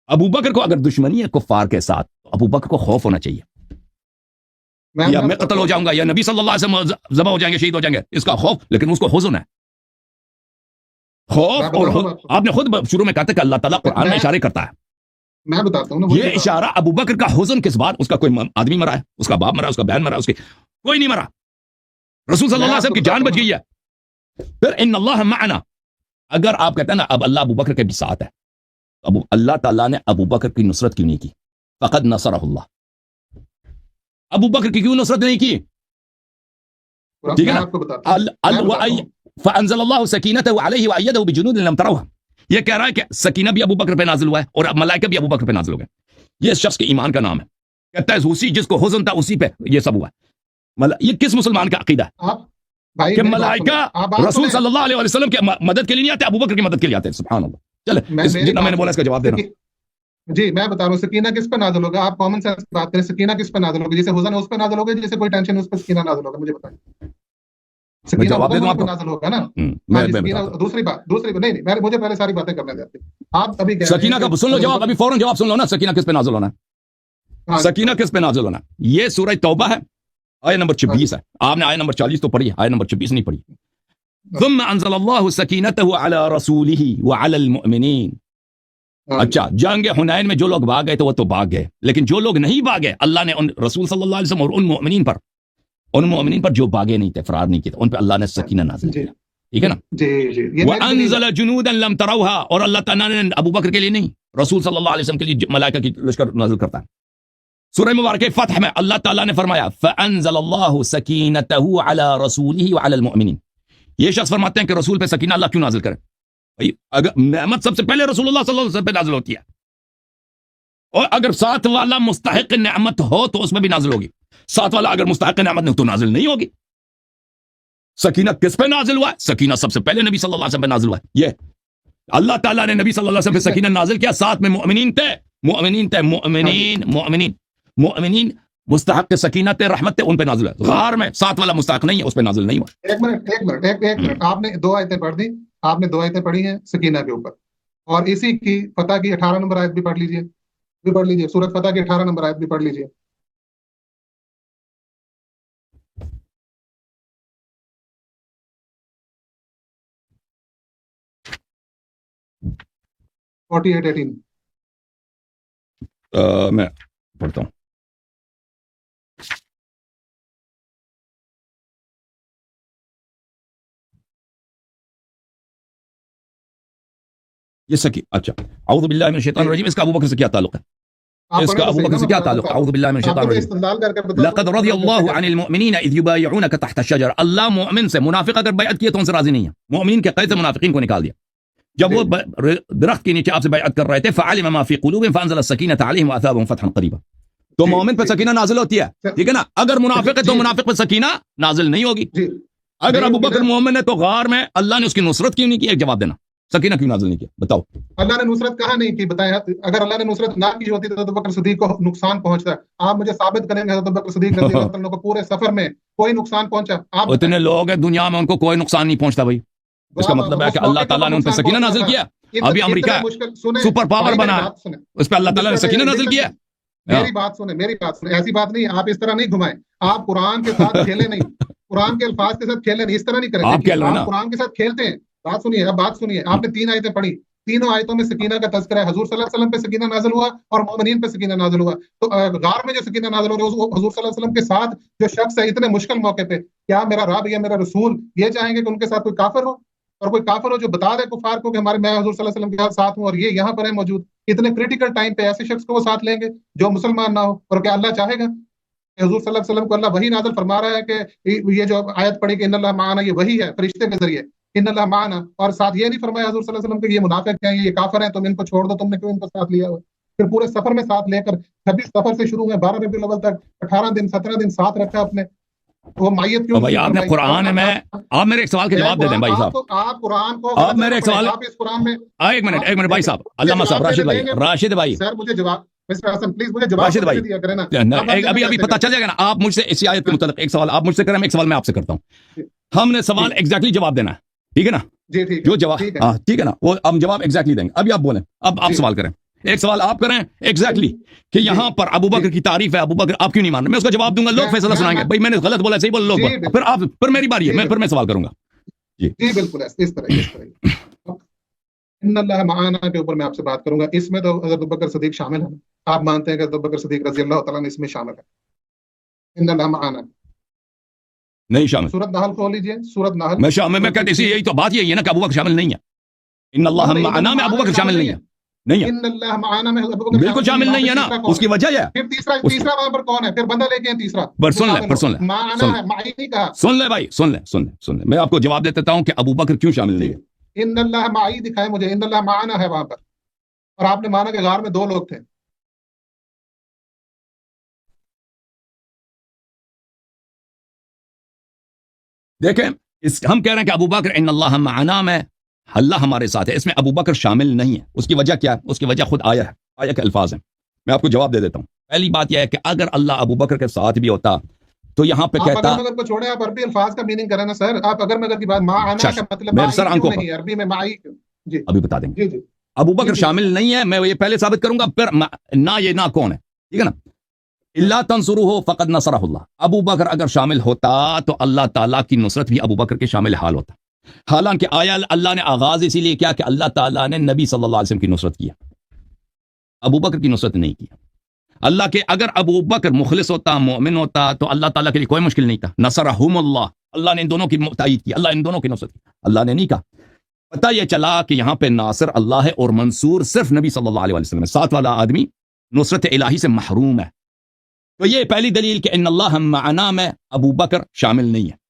ابو بکر کو اگر دشمنی ہے کفار کے ساتھ تو ابو بکر کو خوف ہونا چاہیے، یا میں قتل ہو جاؤں گا یا نبی صلی اللہ علیہ وسلم ذبح ہو جائیں گے، شہید ہو جائیں گے، اس کا خوف، لیکن اس کو حزن ہے، خوف اور آپ نے خود شروع میں کہا تھا کہ اللہ تعالیٰ قرآن میں اشارے کرتا ہے، میں بتاتا ہوں نا، یہ اشارہ ابو بکر کا حزن کس بات، اس کا کوئی آدمی مرا ہے، اس کا باپ مرا، اس کا بہن مرا، اس کی کوئی نہیں مرا، رسول صلی اللہ علیہ وسلم کی جان بچ گئی ہے۔ پھر ان اللہ معنا، اگر آپ کہتے ہیں نا اب اللہ ابو بکر کے بھی ساتھ ہے، اب اللہ تعالیٰ نے ابو بکر کی نصرت کیوں نہیں کی؟ فقد نصرہ اللہ، ابو بکر کی کیوں نصرت نہیں کی؟ ٹھیک ہے نا، فانزل اللہ سکینتہ علیہ وایدہ بجنود لم تروها، یہ کہہ رہا ہے کہ سکینہ بھی ابو بکر پہ نازل ہوا ہے اور اب ملائکہ بھی ابو بکر پہ نازل ہو گئے، یہ اس شخص کے ایمان کا نام ہے، کہتا ہے اسی جس کو حزن تھا اسی پہ یہ سب ہوا ہے۔ یہ کس مسلمان کا عقیدہ ہے کہ ملائکہ رسول صلی اللہ علیہ وسلم کی مدد کے لیے نہیں آتے، ابو بکر کی مدد کے لیے آتے ہیں؟ سبحان اللہ۔ چلے جتنا میں نے بولا اس کا جواب دینا۔ جی میں بتا رہا ہوں، سکینہ کس پہ نازل ہوگا؟ آپ کامن سینس بات کریں، سکینہ کس پہ نازل ہوگی؟ جیسے حزن ہے اس پہ نازل ہوگا، جیسے کوئی ٹینشن ہے اس پہ سکینہ نازل ہوگا؟ مجھے بتائیں، سکینہ پہ نازل ہوگا نا؟ دوسری بات نہیں، مجھے پہلے ساری باتیں کرنے دیتے، آپ ابھی سکینہ کا سن لو جواب، ابھی فوراً جواب سن لو نا، سکینہ کس پہ نازل ہونا ہے؟ سکینہ کس پہ نازل ہونا ہے؟ یہ سورہ توبہ ہے، آیت نمبر 26 ہے، آپ نے آیت نمبر 40 تو پڑھی ہے، آیت نمبر 26 نہیں پڑھی۔ ثم انزل اللہ سکینتہ علی رسولہ وعلی المؤمنین۔ اچھا، جنگ حنین میں جو لوگ بھاگ گئے تو وہ تو بھاگ گئے، لیکن جو لوگ نہیں بھاگے اللہ نے ان رسول صلی اللہ علیہ وسلم اور ان مؤمنین پر جو بھاگے نہیں تھے، فرار نہیں کیے تھے، ان پہ اللہ نے سکینہ نازل کیا، ٹھیک ہے نا؟ وانزل جنودا لم تروها، اور اللہ تعالیٰ نے ابو بکر کے لیے نہیں، رسول صلی اللہ علیہ وسلم کے لیے ملائکہ کی لشکر نازل کرتا ہے۔ سورہ مبارکہ فتح میں اللہ تعالیٰ نے فرمایا فانزل اللہ سکینتہ علی رسولہ وعلی المؤمنین، یہ شخص فرماتے ہیں کہ رسول پہ سکینہ اللہ کیوں نازل کرے؟ اگر نعمت سب سے پہلے رسول اللہ صلی اللہ علیہ وسلم پہ نازل ہوتی ہے، اور اگر ساتھ والا مستحق نعمت ہو تو اس میں بھی نازل ہوگی، ساتھ والا اگر مستحق نعمت نہیں تو نازل نہیں ہوگی۔ سکینہ کس پہ نازل ہوا ہے؟ سکینہ سب سے پہلے نبی صلی اللہ علیہ وسلم پہ نازل ہوا ہے۔ یہ اللہ تعالیٰ نے نبی صلی اللہ علیہ وسلم پہ سکینہ نازل کیا، ساتھ میں مؤمنین تھے، مؤمنین مستحق سکینہ تھے، رحمت تھے، ان پہ نازل ہے۔ غار میں ساتھ والا مستحق نہیں ہے، اس پہ نازل نہیں ہوا۔ ایک منٹ، آپ نے 2 آیتیں پڑھ دی، آپ نے 2 آیتیں پڑھی ہیں سکینہ کے اوپر، اور اسی کی فتح کی 18 نمبر آیت بھی پڑھ لیجئے، سورۃ فتح کی 18 نمبر آیت بھی پڑھ لیجئے۔ میں پڑھتا ہوں۔ یہ سکی، اچھا، اعوذ باللہ من الشیطان الرجیم، اس کا ابو بکر سے کیا تعلق ہے؟ اس کا ابو بکر سے کیا تعلق؟ اعوذ باللہ من الشیطان الرجیم، لقد رضی اللہ عن المؤمنین اذ یبایعونک تحت الشجر، اللہ مومن سے، منافق اگر بیعت کیے تو ان سے راضی نہیں ہے، مومنین کے قید سے منافقین کو نکال دیا، جب وہ درخت کے نیچے آپ سے بیعت کر رہے تھے، فعلم ما فی قلوبہم فانزل السکینۃ علیہم واثابہم فتحا قریبا، تو مومن پہ سکینہ نازل ہوتی ہے، ٹھیک ہے نا؟ اگر منافق ہے تو منافق پہ سکینہ نازل نہیں ہوگی۔ اگر ابو بکر مومن ہے تو غار میں اللہ نے اس کی نصرت کیوں نہیں کی؟ ایک جواب دینا، سکینہ کیوں نازل نہیں کیا بتاؤ؟ اللہ نے نصرت کہاں نہیں کی بتائیں؟ اگر اللہ نے نصرت نہ کی ہوتی تو ابو بکر صدیق کو نقصان پہنچتا ہے، آپ مجھے ثابت کریں گے ابو بکر صدیق رضی اللہ عنہ کو پورے سفر میں کوئی نقصان پہنچا؟ آپ اتنے لوگ ہیں دنیا میں ان کو کوئی نقصان نہیں پہنچتا بھائی، اس کا مطلب ہے کہ اللہ تعالیٰ نے ان پہ سکینہ نازل کیا۔ ابھی امریکہ سپر پاور بنا، اس پہ اللہ تعالیٰ نے سکینہ نازل کیا۔ میری بات سنیں، ایسی بات نہیں، آپ اس طرح نہیں گھمائیں، آپ قرآن کے ساتھ کھیلیں نہیں، قرآن کے الفاظ کے ساتھ کھیلیں نہیں، اس طرح نہیں کریں، آپ قرآن کے ساتھ کھیلتے ہیں۔ بات سنیے، آپ نے 3 آیتیں پڑھی، تینوں آیتوں میں سکینہ کا تذکرہ ہے، حضور صلی اللہ علیہ وسلم پہ سکینہ نازل ہوا اور مومنین پہ سکینہ نازل ہوا، تو غار میں جو سکینہ نازل ہو رہا ہے حضور صلی اللہ علیہ وسلم کے ساتھ جو شخص ہے اتنے مشکل موقع پہ، کیا میرا رب یا میرا رسول یہ چاہیں گے کہ ان کے ساتھ کوئی کافر ہو، اور کوئی کافر ہو جو بتا دے کفار کو کہ میں حضور صلی اللہ علیہ وسلم کے ساتھ ہوں اور یہ یہاں پر ہے موجود؟ اتنے کریٹیکل ٹائم پہ ایسے شخص کو وہ ساتھ لیں گے جو مسلمان نہ ہو؟ اور کیا اللہ چاہے گا کہ حضور صلی اللہ علیہ وسلم کو اللہ وحی نازل فرما رہا ہے کہ یہ جو آیت پڑھی کہ ان اللہ معنا، یہ وحی ہے فرشتے کے ذریعے، ان اللہ معنا، اور ساتھ یہ نہیں فرمایا حضور صلی اللہ علیہ وسلم کہ یہ منافق ہیں، یہ کافر ہیں، تم ان کو چھوڑ دو، تم نے کیوں ان کو ساتھ لیا ہوا؟ پھر پورے سفر میں ساتھ لے کر 26 سفر سے شروع میں 12 ربیع الاول تک 18 دن 17 دن ساتھ رکھا اپنے، وہ مائیت کیوں؟ بھائی آپ نے قرآن میں، آپ میرے ایک سوال کے جواب دے دیں بھائی صاحب، آپ قرآن کو، آپ میرے ایک سوال، ایک منٹ بھائی صاحب، علامہ صاحب، راشد بھائی سر مجھے جواب، مسٹر حسن پلیز مجھے جواب دیا کریں نا، ابھی پتہ چل جائے گا نا، آپ مجھ سے اسی آیت کے متعلق ایک سوال آپ مجھ سے کریں، ایک سوال میں آپ سے کرتا ہوں، ہم نے سوال ایگزیکٹلی جواب دینا ہے، ٹھیک ہے نا؟ جی ٹھیک جو جواب، ٹھیک ہے نا، وہ ہم جواب ایگزیکٹلی دیں گے، ابھی آپ بولیں، اب آپ سوال کریں، ایک سوال آپ کریں ایگزیکٹلی کہ یہاں پر ابو بکر کی تعریف ہے، ابو بکر آپ کیوں نہیں مان رہے؟ میں اس کا جواب دوں گا، لوگ فیصلہ سنائیں گے، بھائی میں نے غلط بولا صحیح بولا، لوگ پھر میری باری ہے، پھر میں سوال کروں گا۔ جی بالکل اس طرح ان اللہ معانا کے اوپر میں آپ سے بات کروں گا۔ اس میں تو حضرت ابوبکر صدیق شامل ہے، آپ مانتے ہیں کہ حضرت ابوبکر صدیق رضی اللہ تعالیٰ عنہ اس میں شامل ہے؟ ان اللہ معانا نہیں شامل۔ سورۃ نحل کھول لیجئے، سورۃ نحل میں شامل، میں کہتے یہی تو بات یہی ہے نا کہ ابو بکر شامل نہیں ہے۔ ان اللہ معنا میں ابو بکر شامل نہیں ہے، نہیں ہے، ان اللہ معانا میں ابو بکر بالکل شامل نہیں ہے نا۔ اس کی وجہ ہے، پھر تیسرا وہاں پر کون ہے؟ پھر بندہ لے کے ہیں تیسرا، سن لیں معانا ہے، معی نہیں کہا۔ سن لیں بھائی، سن لیں، میں آپ کو جواب دے دیتا ہوں کہ ابو بکر کیوں شامل نہیں ہے۔ ان اللہ معی دکھائے مجھے، ان اللہ معانا ہے وہاں پر، اور آپ نے مانا کہ غار میں 2 لوگ تھے۔ دیکھیں ہم کہہ رہے ہیں کہ ابو بکر ان اللہ معنا میں اللہ ہمارے ساتھ ہے، اس میں ابو بکر شامل نہیں ہے۔ اس کی وجہ کیا ہے؟ اس کی وجہ خود آیا ہے، آیا کے الفاظ ہیں، میں آپ کو جواب دے دیتا ہوں۔ پہلی بات یہ ہے کہ اگر اللہ ابو بکر کے ساتھ بھی ہوتا تو یہاں پہ کہتا، اگر مگر کو چھوڑیں، آپ عربی الفاظ کا میننگ کریں نا سر، آپ اگر مگر کی بات معانا کا مطلب نہیں، عربی میں معی، جی ابھی بتا دیں گے۔ جی ابو بکر شامل نہیں ہے، میں یہ پہلے ثابت کروں گا، پھر نہ یہ نہ کون ہے، ٹھیک ہے نا۔ اللہ تنصرہ فقد نصرہ اللہ، ابو بکر اگر شامل ہوتا تو اللہ تعالیٰ کی نصرت بھی ابو بکر کے شامل حال ہوتا۔ حالانکہ آیا اللہ نے آغاز اسی لیے کیا کہ اللہ تعالیٰ نے نبی صلی اللہ علیہ وسلم کی نصرت کیا، ابو بکر کی نصرت نہیں کیا۔ اللہ کے اگر ابو بکر مخلص ہوتا، مومن ہوتا، تو اللہ تعالیٰ کے لیے کوئی مشکل نہیں تھا، نصرہم اللہ، اللہ نے ان دونوں کی تائید کی، اللہ ان دونوں کی نصرت کی، اللہ نے نہیں کہا۔ پتہ یہ چلا کہ یہاں پہ ناصر اللہ ہے اور منصور صرف نبی صلی اللہ علیہ وسلم ہے، ساتھ والا آدمی نصرت الہی سے محروم ہے۔ تو یہ پہلی دلیل کہ ان اللہ معنا میں ابو بکر شامل نہیں ہے۔